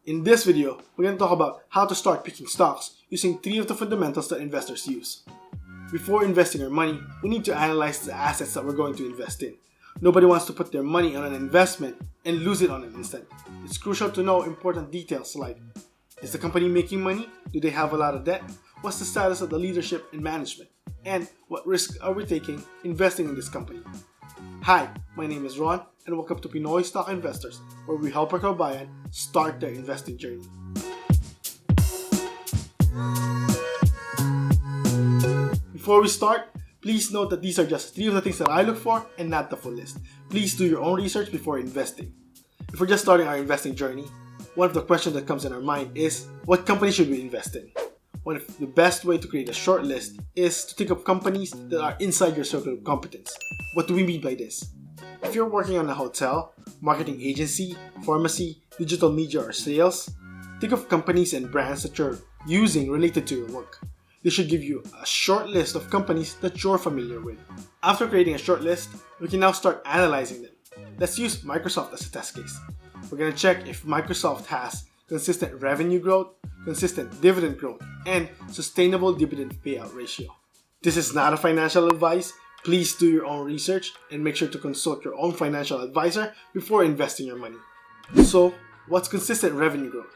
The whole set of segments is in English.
In this video, we're going to talk about how to start picking stocks using 3 of the fundamentals that investors use. Before investing our money, we need to analyze the assets that we're going to invest in. Nobody wants to put their money on an investment and lose it on an instant. It's crucial to know important details like, is the company making money? Do they have a lot of debt? What's the status of the leadership and management? And what risks are we taking investing in this company? Hi, my name is Ron and welcome to Pinoy Stock Investors, where we help our kabayan start their investing journey. Before we start, please note that these are just 3 of the things that I look for and not the full list. Please do your own research before investing. If we're just starting our investing journey, one of the questions that comes in our mind is, what company should we invest in? One of the best way to create a short list is to think of companies that are inside your circle of competence. What do we mean by this? If you're working on a hotel, marketing agency, pharmacy, digital media, or sales, think of companies and brands that you're using related to your work. This should give you a short list of companies that you're familiar with. After creating a short list, we can now start analyzing them. Let's use Microsoft as a test case. We're going to check if Microsoft has consistent revenue growth, consistent dividend growth, and sustainable dividend payout ratio. This is not a financial advice. Please do your own research and make sure to consult your own financial advisor before investing your money. So, what's consistent revenue growth?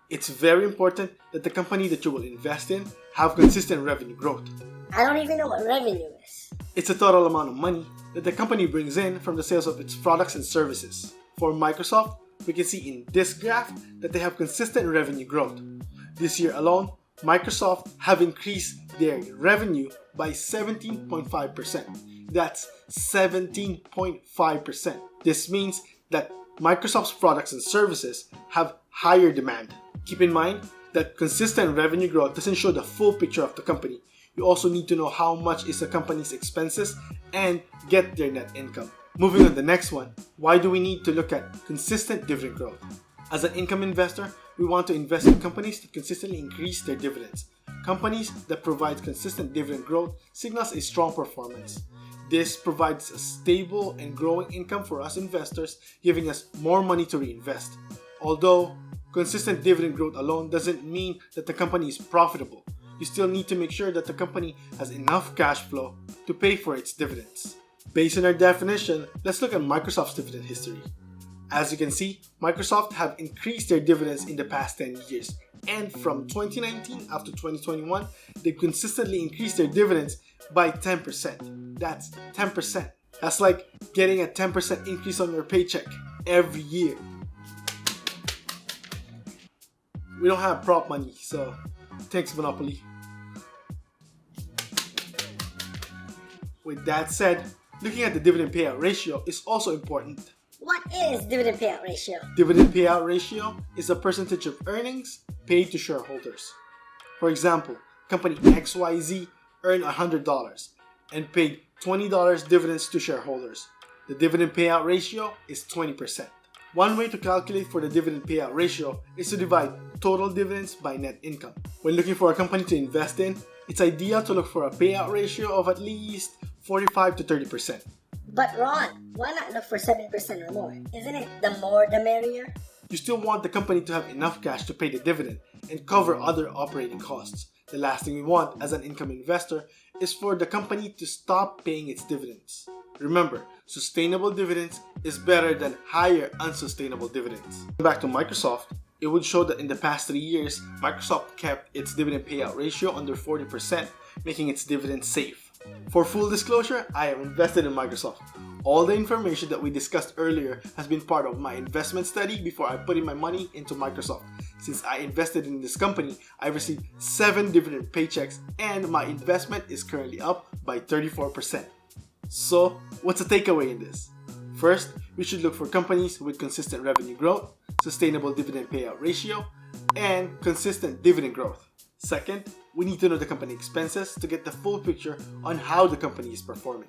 It's very important that the company that you will invest in have consistent revenue growth. I don't even know what revenue is. It's the total amount of money that the company brings in from the sales of its products and services. For Microsoft, we can see in this graph that they have consistent revenue growth. This year alone, Microsoft have increased their revenue by 17.5%. That's 17.5%. This means that Microsoft's products and services have higher demand. Keep in mind that consistent revenue growth doesn't show the full picture of the company. You also need to know how much is the company's expenses and get their net income. Moving on to the next one, why do we need to look at consistent dividend growth? As an income investor, we want to invest in companies that consistently increase their dividends. Companies that provide consistent dividend growth signals a strong performance. This provides a stable and growing income for us investors, giving us more money to reinvest. Although consistent dividend growth alone doesn't mean that the company is profitable, you still need to make sure that the company has enough cash flow to pay for its dividends. Based on our definition, let's look at Microsoft's dividend history. As you can see, Microsoft have increased their dividends in the past 10 years. And from 2019 up to 2021, they've consistently increased their dividends by 10%. That's 10%. That's like getting a 10% increase on your paycheck every year. We don't have prop money, so thanks Monopoly. With that said, looking at the dividend payout ratio is also important. What is dividend payout ratio? Dividend payout ratio is a percentage of earnings paid to shareholders. For example, company XYZ earned $100 and paid $20 dividends to shareholders. The dividend payout ratio is 20%. One way to calculate for the dividend payout ratio is to divide total dividends by net income. When looking for a company to invest in, it's ideal to look for a payout ratio of at least 45 to 30%. But Ron, why not look for 7% or more? Isn't it the more the merrier? You still want the company to have enough cash to pay the dividend and cover other operating costs. The last thing we want as an income investor is for the company to stop paying its dividends. Remember, sustainable dividends is better than higher unsustainable dividends. Back to Microsoft, it would show that in the past 3 years, Microsoft kept its dividend payout ratio under 40%, making its dividends safe. For full disclosure, I am invested in Microsoft. All the information that we discussed earlier has been part of my investment study before I put in my money into Microsoft. Since I invested in this company, I received 7 dividend paychecks and my investment is currently up by 34%. So, what's the takeaway in this? First, we should look for companies with consistent revenue growth, sustainable dividend payout ratio, and consistent dividend growth. Second, we need to know the company expenses to get the full picture on how the company is performing.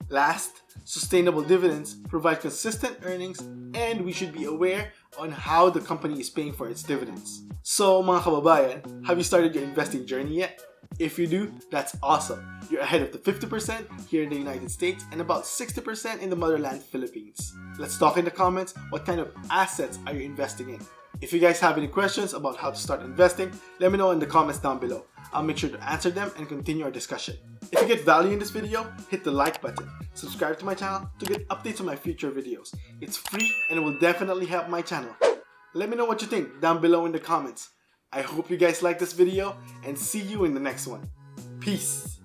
Last, sustainable dividends provide consistent earnings and we should be aware on how the company is paying for its dividends. So mga kababayan, have you started your investing journey yet? If you do, that's awesome. You're ahead of the 50% here in the United States and about 60% in the motherland Philippines. Let's talk in the comments, what kind of assets are you investing in? If you guys have any questions about how to start investing, let me know in the comments down below. I'll make sure to answer them and continue our discussion. If you get value in this video, hit the like button. Subscribe to my channel to get updates on my future videos. It's free and it will definitely help my channel. Let me know what you think down below in the comments. I hope you guys like this video and see you in the next one. Peace.